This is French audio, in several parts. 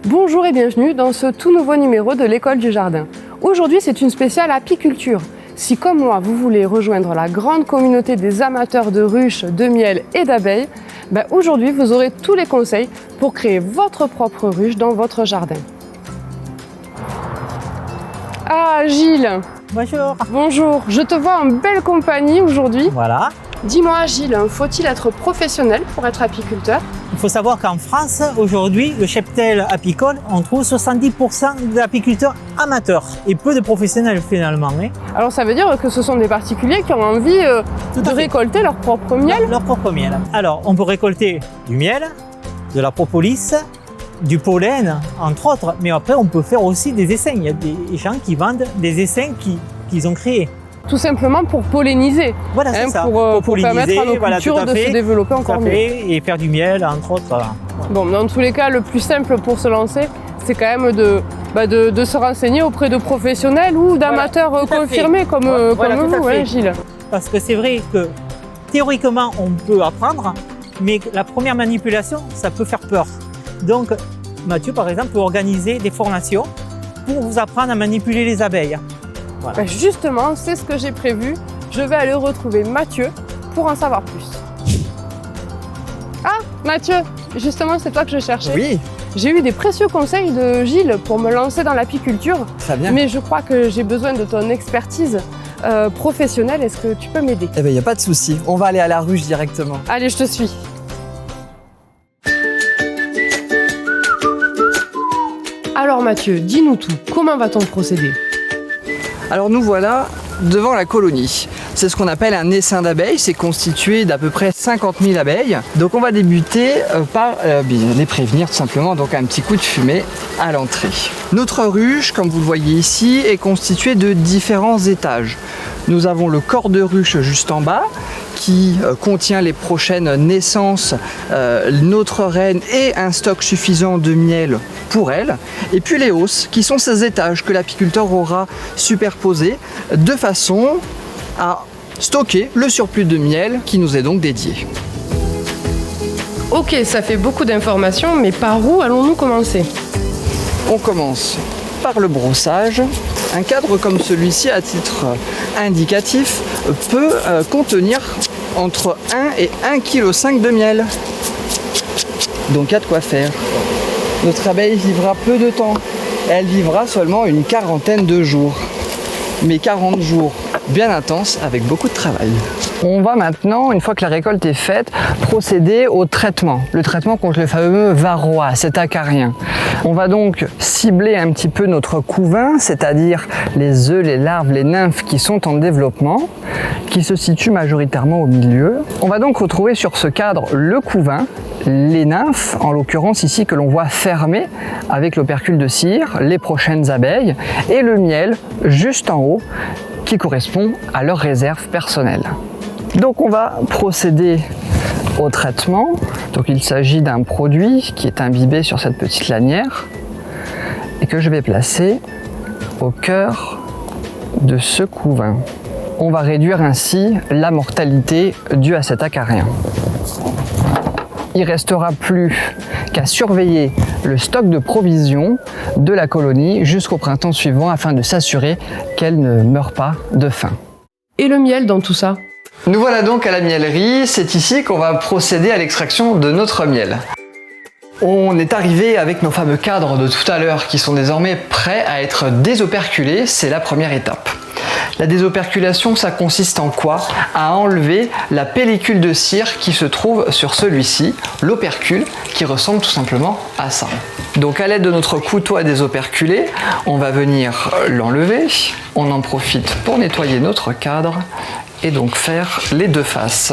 Bonjour et bienvenue dans ce tout nouveau numéro de l'École du Jardin. Aujourd'hui, c'est une spéciale apiculture. Si comme moi, vous voulez rejoindre la grande communauté des amateurs de ruches, de miel et d'abeilles, aujourd'hui, vous aurez tous les conseils pour créer votre propre ruche dans votre jardin. Ah, Gilles! Bonjour. Bonjour, je te vois en belle compagnie aujourd'hui. Voilà. Dis-moi, Gilles, faut-il être professionnel pour être apiculteur? Il faut savoir qu'en France, aujourd'hui, le cheptel apicole, on trouve 70% d'apiculteurs amateurs et peu de professionnels finalement. Alors ça veut dire que ce sont des particuliers qui ont envie de récolter leur propre miel? Leur propre miel. Alors, on peut récolter du miel, de la propolis, du pollen, entre autres, mais après on peut faire aussi des essaims. Il y a des gens qui vendent des essaims qu'ils ont créés. Tout simplement pour polliniser, voilà, c'est ça. Pour permettre à nos cultures de se développer encore mieux. Et faire du miel, entre autres. Voilà. Bon, dans tous les cas, le plus simple pour se lancer, c'est quand même de se renseigner auprès de professionnels ou d'amateurs confirmés comme vous, Gilles. Parce que c'est vrai que théoriquement, on peut apprendre, mais la première manipulation, ça peut faire peur. Donc, Mathieu, par exemple, peut organiser des formations pour vous apprendre à manipuler les abeilles. Voilà. Justement, c'est ce que j'ai prévu. Je vais aller retrouver Mathieu pour en savoir plus. Ah, Mathieu, justement, c'est toi que je cherchais. Oui. J'ai eu des précieux conseils de Gilles pour me lancer dans l'apiculture. Très bien. Mais je crois que j'ai besoin de ton expertise professionnelle. Est-ce que tu peux m'aider? Eh bien, il n'y a pas de souci. On va aller à la ruche directement. Allez, je te suis. Alors Mathieu, dis-nous tout. Comment va-t-on procéder? Alors nous voilà devant la colonie. C'est ce qu'on appelle un essaim d'abeilles. C'est constitué d'à peu près 50 000 abeilles. Donc on va débuter par les prévenir tout simplement. Donc un petit coup de fumée à l'entrée. Notre ruche, comme vous le voyez ici, est constituée de différents étages. Nous avons le corps de ruche juste en bas qui contient les prochaines naissances, notre reine et un stock suffisant de miel pour elle. Et puis les hausses qui sont ces étages que l'apiculteur aura superposés de façon à stocker le surplus de miel qui nous est donc dédié. Ok, ça fait beaucoup d'informations, mais par où allons-nous commencer? On commence par le brossage. Un cadre comme celui-ci, à titre indicatif, peut contenir entre 1 et 1,5 kg de miel. Donc il y a de quoi faire. Notre abeille vivra peu de temps. Elle vivra seulement une quarantaine de jours. Mais 40 jours bien intenses avec beaucoup de travail. On va maintenant, une fois que la récolte est faite, procéder au traitement. Le traitement contre le fameux varroa, cet acarien. On va donc cibler un petit peu notre couvain, c'est-à-dire les œufs, les larves, les nymphes qui sont en développement, qui se situent majoritairement au milieu. On va donc retrouver sur ce cadre le couvain, les nymphes, en l'occurrence ici que l'on voit fermées avec l'opercule de cire, les prochaines abeilles, et le miel juste en haut qui correspond à leur réserve personnelle. Donc on va procéder au traitement. Donc il s'agit d'un produit qui est imbibé sur cette petite lanière et que je vais placer au cœur de ce couvain. On va réduire ainsi la mortalité due à cet acarien. Il ne restera plus qu'à surveiller le stock de provisions de la colonie jusqu'au printemps suivant afin de s'assurer qu'elle ne meurt pas de faim. Et le miel dans tout ça? Nous voilà donc à la miellerie. C'est ici qu'on va procéder à l'extraction de notre miel. On est arrivé avec nos fameux cadres de tout à l'heure qui sont désormais prêts à être désoperculés. C'est la première étape. La désoperculation, ça consiste en quoi? À enlever la pellicule de cire qui se trouve sur celui-ci, l'opercule, qui ressemble tout simplement à ça. Donc à l'aide de notre couteau à désoperculer, on va venir l'enlever. On en profite pour nettoyer notre cadre et donc faire les deux faces.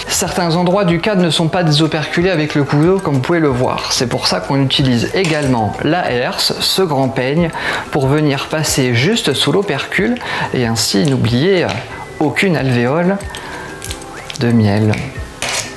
Certains endroits du cadre ne sont pas désoperculés avec le couteau comme vous pouvez le voir. C'est pour ça qu'on utilise également la herse, ce grand peigne, pour venir passer juste sous l'opercule et ainsi n'oublier aucune alvéole de miel.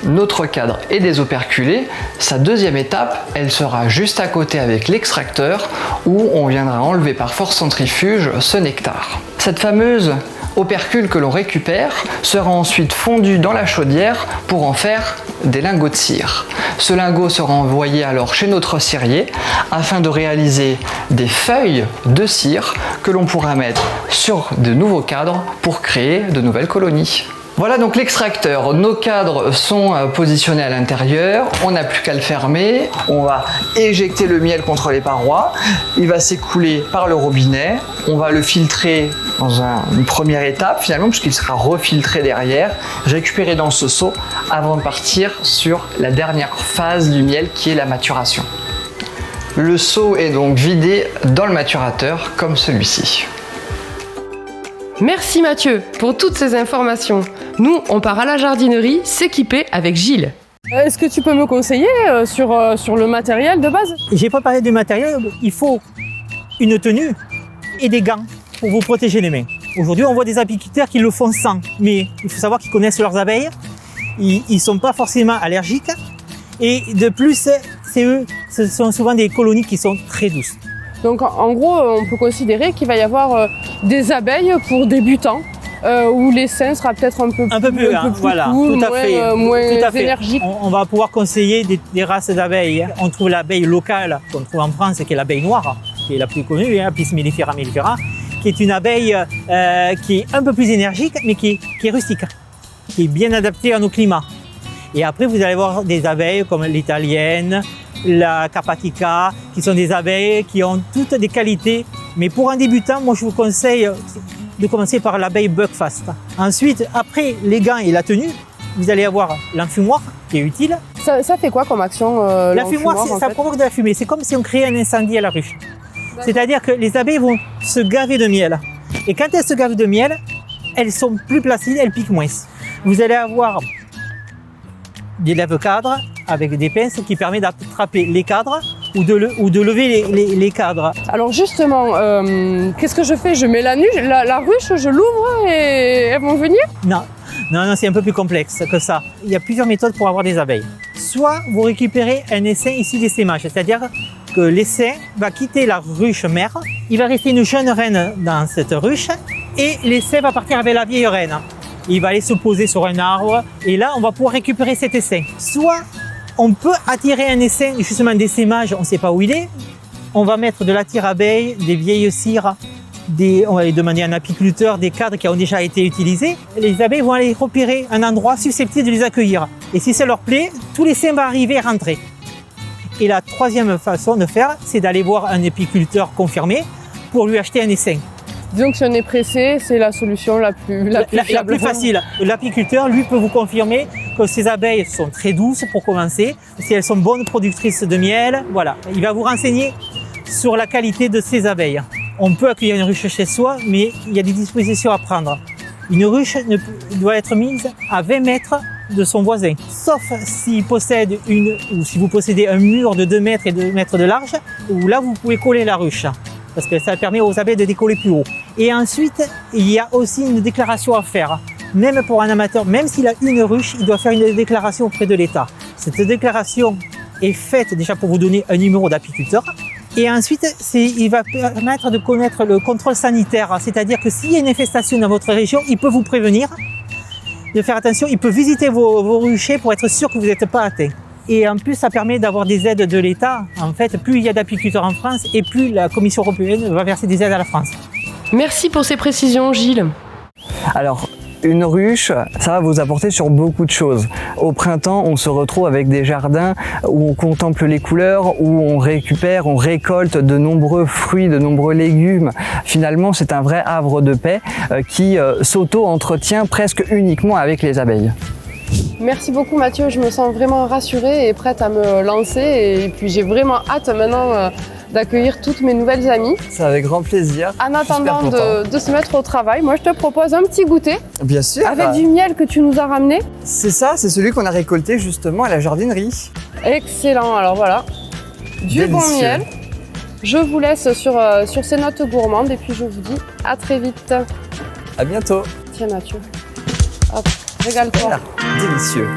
Notre cadre est désoperculé. Sa deuxième étape, elle sera juste à côté avec l'extracteur où on viendra enlever par force centrifuge ce nectar. Cette fameuse opercule que l'on récupère sera ensuite fondu dans la chaudière pour en faire des lingots de cire. Ce lingot sera envoyé alors chez notre cirier afin de réaliser des feuilles de cire que l'on pourra mettre sur de nouveaux cadres pour créer de nouvelles colonies. Voilà donc l'extracteur. Nos cadres sont positionnés à l'intérieur. On n'a plus qu'à le fermer. On va éjecter le miel contre les parois. Il va s'écouler par le robinet. On va le filtrer dans une première étape finalement puisqu'il sera refiltré derrière, récupéré dans ce seau avant de partir sur la dernière phase du miel qui est la maturation. Le seau est donc vidé dans le maturateur comme celui-ci. Merci Mathieu pour toutes ces informations. Nous, on part à la jardinerie s'équiper avec Gilles. Est-ce que tu peux me conseiller sur le matériel de base? J'ai pas parlé du matériel, il faut une tenue et des gants pour vous protéger les mains. Aujourd'hui, on voit des apiculteurs qui le font sans, mais il faut savoir qu'ils connaissent leurs abeilles, ils sont pas forcément allergiques et de plus, ce sont souvent des colonies qui sont très douces. Donc en gros, on peut considérer qu'il va y avoir des abeilles pour débutants, où l'essaim sera peut-être un peu plus voilà, cool, tout à fait, moins tout à fait. énergique. On va pouvoir conseiller des races d'abeilles. On trouve l'abeille locale qu'on trouve en France, qui est l'abeille noire, qui est la plus connue, Apis mellifera mellifera, qui est une abeille qui est un peu plus énergique, mais qui est rustique, qui est bien adaptée à nos climats. Et après, vous allez voir des abeilles comme l'italienne, la Carpatica, qui sont des abeilles qui ont toutes des qualités. Mais pour un débutant, moi je vous conseille de commencer par l'abeille Buckfast. Ensuite, après les gants et la tenue, vous allez avoir l'enfumoir qui est utile. Ça fait quoi comme action l'enfumoir, ça provoque de la fumée. C'est comme si on créait un incendie à la ruche. C'est-à-dire que les abeilles vont se gaver de miel. Et quand elles se gavent de miel, elles sont plus placides, elles piquent moins. Vous allez avoir des lève-cadres avec des pinces qui permettent d'attraper les cadres ou de lever les cadres. Alors justement, qu'est-ce que je fais? Je mets la ruche, je l'ouvre et elles vont venir? Non, c'est un peu plus complexe que ça. Il y a plusieurs méthodes pour avoir des abeilles. Soit vous récupérez un essaim ici d'essaimage, c'est-à-dire que l'essaim va quitter la ruche mère, il va rester une jeune reine dans cette ruche et l'essaim va partir avec la vieille reine. Il va aller se poser sur un arbre et là on va pouvoir récupérer cet essaim. Soit on peut attirer un essaim justement d'essaimage, on ne sait pas où il est. On va mettre de la tire abeille, des vieilles cires, on va aller demander à un apiculteur des cadres qui ont déjà été utilisés. Les abeilles vont aller repérer un endroit susceptible de les accueillir. Et si ça leur plaît, tout l'essaim va arriver et rentrer. Et la troisième façon de faire, c'est d'aller voir un apiculteur confirmé pour lui acheter un essaim. Disons que si on est pressé, c'est la solution la plus facile. L'apiculteur, lui, peut vous confirmer que ces abeilles sont très douces pour commencer, si elles sont bonnes productrices de miel, voilà. Il va vous renseigner sur la qualité de ces abeilles. On peut accueillir une ruche chez soi, mais il y a des dispositions à prendre. Une ruche doit être mise à 20 mètres de son voisin, sauf s'il possède ou si vous possédez un mur de 2 mètres et 2 mètres de large, où là vous pouvez coller la ruche, parce que ça permet aux abeilles de décoller plus haut. Et ensuite, il y a aussi une déclaration à faire. Même pour un amateur, même s'il a une ruche, il doit faire une déclaration auprès de l'État. Cette déclaration est faite déjà pour vous donner un numéro d'apiculteur. Et ensuite, il va permettre de connaître le contrôle sanitaire. C'est-à-dire que s'il y a une infestation dans votre région, il peut vous prévenir de faire attention. Il peut visiter vos ruchers pour être sûr que vous n'êtes pas atteint. Et en plus, ça permet d'avoir des aides de l'État. En fait, plus il y a d'apiculteurs en France et plus la Commission européenne va verser des aides à la France. Merci pour ces précisions, Gilles. Alors, une ruche, ça va vous apporter sur beaucoup de choses. Au printemps, on se retrouve avec des jardins où on contemple les couleurs, où on récupère, on récolte de nombreux fruits, de nombreux légumes. Finalement, c'est un vrai havre de paix qui s'auto-entretient presque uniquement avec les abeilles. Merci beaucoup Mathieu, je me sens vraiment rassurée et prête à me lancer et puis j'ai vraiment hâte maintenant d'accueillir toutes mes nouvelles amies. C'est avec grand plaisir. En attendant de se mettre au travail, moi je te propose un petit goûter. Bien sûr. Avec du miel que tu nous as ramené. C'est ça, c'est celui qu'on a récolté justement à la jardinerie. Excellent, alors voilà, du Délicieux. Bon miel. Je vous laisse sur ces notes gourmandes et puis je vous dis à très vite. À bientôt. Tiens Mathieu, hop, régale-toi. Voilà. Délicieux.